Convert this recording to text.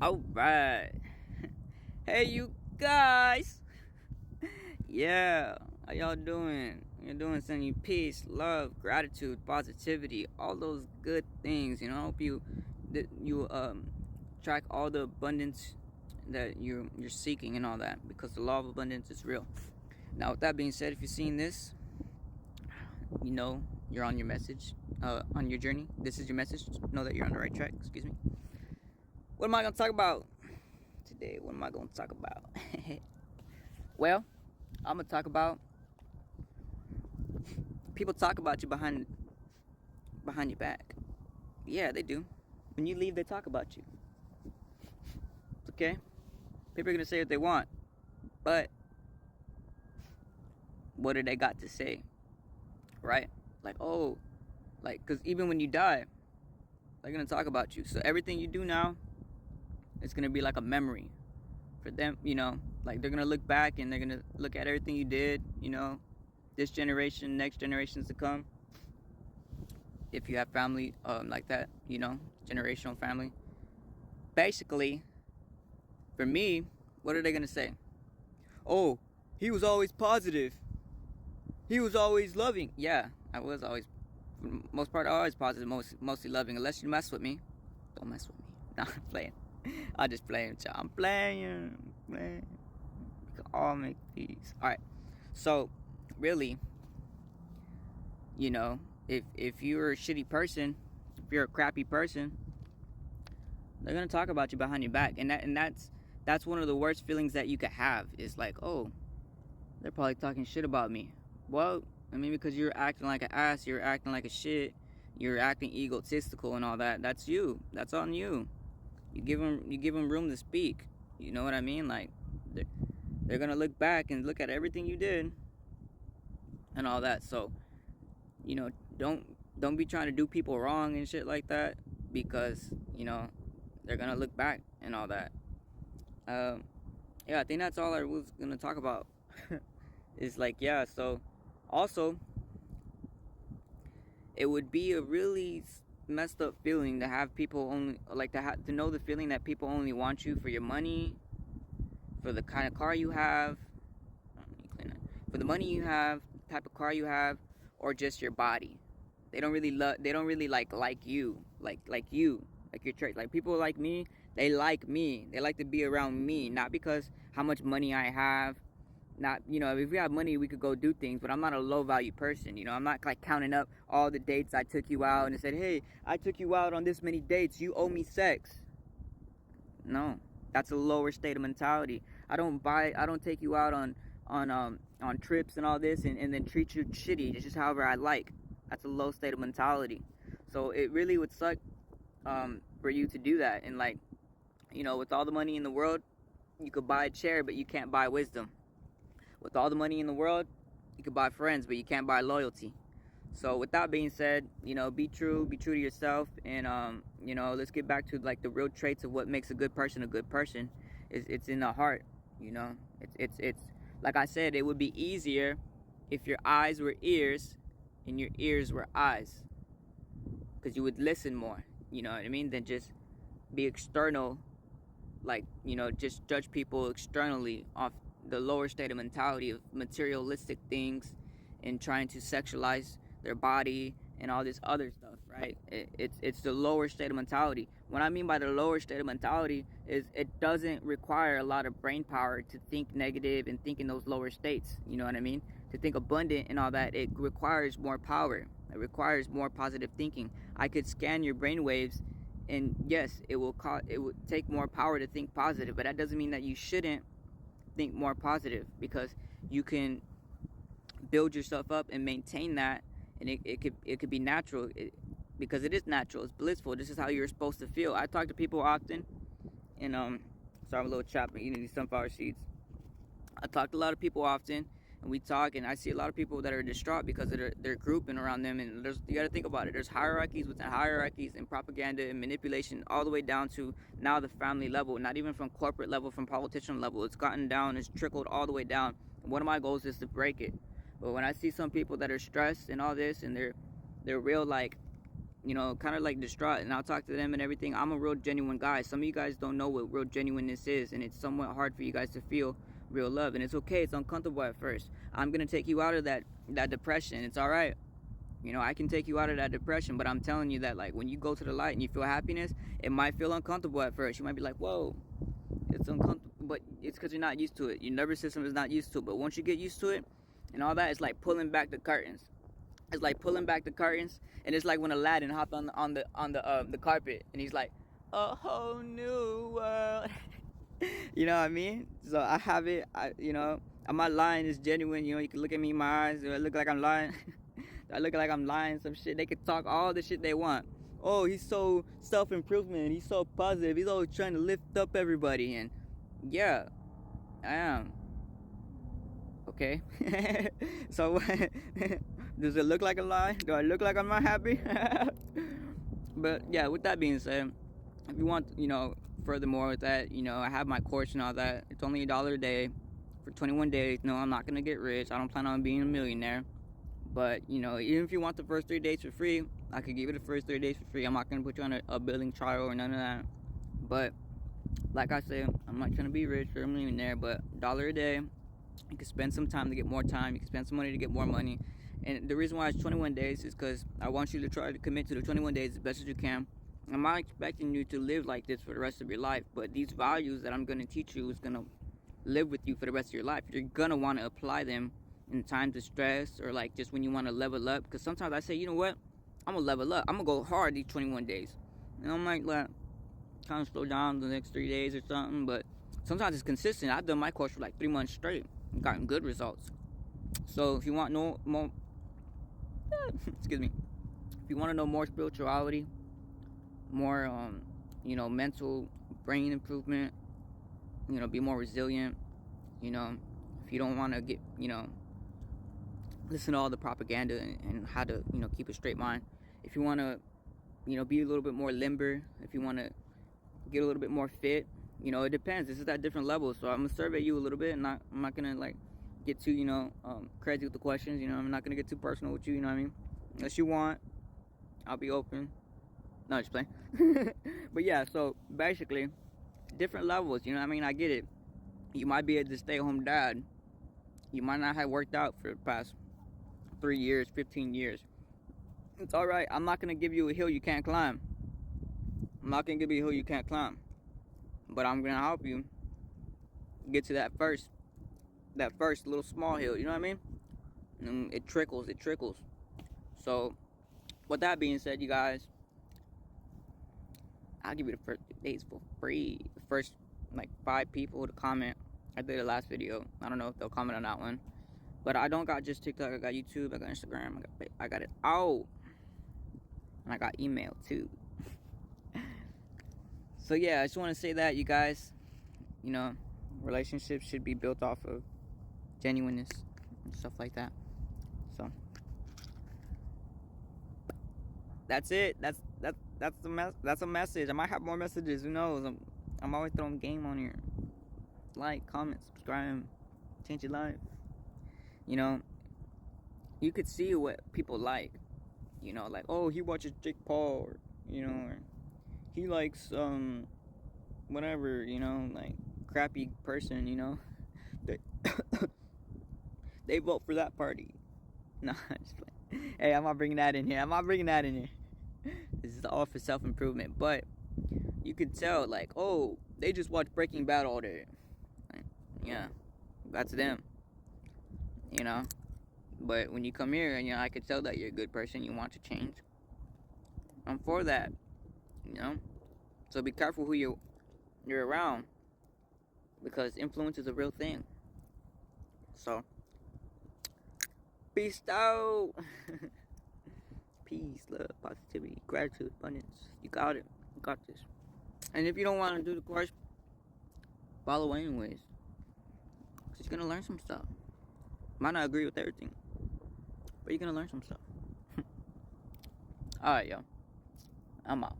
All right. Hey, you guys. Yeah. How y'all doing? You're doing sending you peace, love, gratitude, positivity, all those good things. I hope you track all the abundance that you're seeking and all that, because the law of abundance is real. Now, with that being said, if you're seeing this, you're on your message, on your journey. This is your message. Know that you're on the right track. Excuse me. What am I gonna talk about today? What am I gonna talk about? Well, I'm gonna talk about people talk about you behind your back. Yeah, they do. When you leave, they talk about you. It's okay. People are gonna say what they want, but what do they got to say, right? Like, oh, because even when you die, they're gonna talk about you. So everything you do now, it's gonna be like a memory for them. Like they're gonna look back and they're gonna look at everything you did. This generation, next generations to come, if you have family like that, generational family. Basically, for me, what are they gonna say? Oh, he was always positive. He was always loving. Yeah, I was always, for the most part, always positive, mostly loving. Unless you mess with me, don't mess with me. Nah, I'm playing. I just playing with y'all. I'm playing. We can all make peace. All right. So, really, if you're a shitty person, if you're a crappy person, they're gonna talk about you behind your back, and that's one of the worst feelings that you could have. Is like, oh, they're probably talking shit about me. Well, I mean, because you're acting like an ass, you're acting like a shit, you're acting egotistical and all that. That's you. That's on you. You give them room to speak. You know what I mean? Like, they're gonna look back and look at everything you did and all that. So, don't be trying to do people wrong and shit like that, because they're gonna look back and all that. Yeah, I think that's all I was gonna talk about. Is like, yeah. So, also, it would be a really messed up feeling to have people only like to know the feeling that people only want you for your money, for the kind of car you have, for the money you have, the type of car you have, or just your body. They don't really love. They don't really like you, like you, like your trait. Like people like me, they like me. They like to be around me, not because how much money I have. Not, if we have money, we could go do things, but I'm not a low value person. I'm not like counting up all the dates I took you out and said, hey, I took you out on this many dates, you owe me sex. No, that's a lower state of mentality. I don't take you out on trips and all this, and then treat you shitty. It's just however I like. That's a low state of mentality. So it really would suck for you to do that. And like, with all the money in the world, you could buy a chair, but you can't buy wisdom. With all the money in the world, you could buy friends, but you can't buy loyalty. So with that being said, be true to yourself, and let's get back to like the real traits of what makes a good person a good person. It's in the heart. It's like I said, it would be easier if your eyes were ears and your ears were eyes, because you would listen more. You know what I mean? Than just be external, like just judge people externally off the lower state of mentality of materialistic things, and trying to sexualize their body and all this other stuff, right? It's the lower state of mentality. What I mean by the lower state of mentality is it doesn't require a lot of brain power to think negative and think in those lower states. You know what I mean? To think abundant and all that, it requires more power. It requires more positive thinking. I could scan your brain waves, and yes, it would take more power to think positive, but that doesn't mean that you shouldn't think more positive, because you can build yourself up and maintain that, and it could be natural, because it is natural, it's blissful. This is how you're supposed to feel. I talk to people often, and sorry, I'm a little chopped eating these sunflower seeds. I talk to a lot of people often, and we talk, and I see a lot of people that are distraught because of their group and around them. And you got to think about it. There's hierarchies within hierarchies, and propaganda and manipulation, all the way down to now the family level. Not even from corporate level, from politician level. It's gotten down. It's trickled all the way down. And one of my goals is to break it. But when I see some people that are stressed and all this, and they're real like you know, kind of like distraught, and I'll talk to them and everything. I'm a real genuine guy. Some of you guys don't know what real genuineness is, and it's somewhat hard for you guys to feel real love, and it's okay. It's uncomfortable at first. I'm gonna take you out of that depression. It's all right. You know, I can take you out of that depression, but I'm telling you that, like, when you go to the light and you feel happiness, it might feel uncomfortable at first. You might be like, whoa, it's uncomfortable, but it's because you're not used to it. Your nervous system is not used to it. But once you get used to it and all that, it's like pulling back the curtains. It's like pulling back the curtains, and it's like when Aladdin hopped on the carpet, and he's like, a whole new world. You know what I mean? So I have it. You know, I'm not lying. It's genuine. You know, you can look at me in my eyes. Do I look like I'm lying? I look like I'm lying some shit. They can talk all the shit they want. Oh, he's so self-improvement. He's so positive. He's always trying to lift up everybody. And yeah, I am. Okay. So does it look like a lie? Do I look like I'm not happy? But yeah, with that being said, if you want, you know, furthermore with that, you know, I have my course and all that. It's only $1 a day for 21 days. No, I'm not gonna get rich. I don't plan on being a millionaire. But, you know, even if you want the first 3 days for free, I could give you the first 3 days for free. I'm not going to put you on a billing trial or none of that. But, like I said, I'm not trying to be rich or a millionaire, but $1 a day, you can spend some time to get more time. You can spend some money to get more money. And the reason why it's 21 days is because I want you to try to commit to the 21 days as best as you can. I'm not expecting you to live like this for the rest of your life, but these values that I'm going to teach you is going to live with you for the rest of your life. You're going to want to apply them in times of stress, or like just when you want to level up. Because sometimes I say, you know what, I'm gonna level up, I'm gonna go hard these 21 days, and I might like kind of slow down the next 3 days or something. But sometimes it's consistent. I've done my course for like 3 months straight and gotten good results. So if you want no more excuse me, if you want to know more spirituality, more you know, mental brain improvement, you know, be more resilient, you know, if you don't want to get, you know, listen to all the propaganda and how to, you know, keep a straight mind. If you want to, you know, be a little bit more limber, if you want to get a little bit more fit, you know, it depends. This is at different levels. So I'm going to survey you a little bit, and I'm not going to, like, get too, you know, crazy with the questions. You know, I'm not going to get too personal with you, you know what I mean? Unless you want, I'll be open. No, just playing. But yeah, so basically, different levels, you know what I mean? I get it. You might be a stay-at-home dad. You might not have worked out for the past 3 years, 15 years. It's all right. I'm not going to give you a hill you can't climb. I'm not going to give you a hill you can't climb. But I'm going to help you get to that first little small hill. You know what I mean? And it trickles. So, with that being said, you guys, I'll give you the first days for free. The first, like, 5 people to comment. I did the last video. I don't know if they'll comment on that one. But I don't got just TikTok. I got YouTube. I got Instagram. I got it all. And I got email too. So yeah, I just want to say that, you guys, you know, relationships should be built off of genuineness and stuff like that. So that's it. That's a message. I might have more messages. Who knows? I'm always throwing game on here. Like, comment, subscribe, change your life. You know, you could see what people like. You know, like, oh, he watches Jake Paul, or, you know, or he likes whatever, you know, like crappy person, you know. They vote for that party. No, just playing. Hey, I'm not bringing that in here. This is all for self-improvement. But you could tell, like, oh, they just watch Breaking Bad all day. Like, yeah, that's them. You know. But when you come here, and, you know, I could tell that you're a good person, you want to change. I'm for that, you know. So be careful who you're around, because influence is a real thing. So, peace out. Peace, love, positivity, gratitude, abundance. You got it. You got this. And if you don't want to do the course, follow anyways. Because you're going to learn some stuff. Might not agree with everything, but you're going to learn some stuff. Alright, yo. I'm out.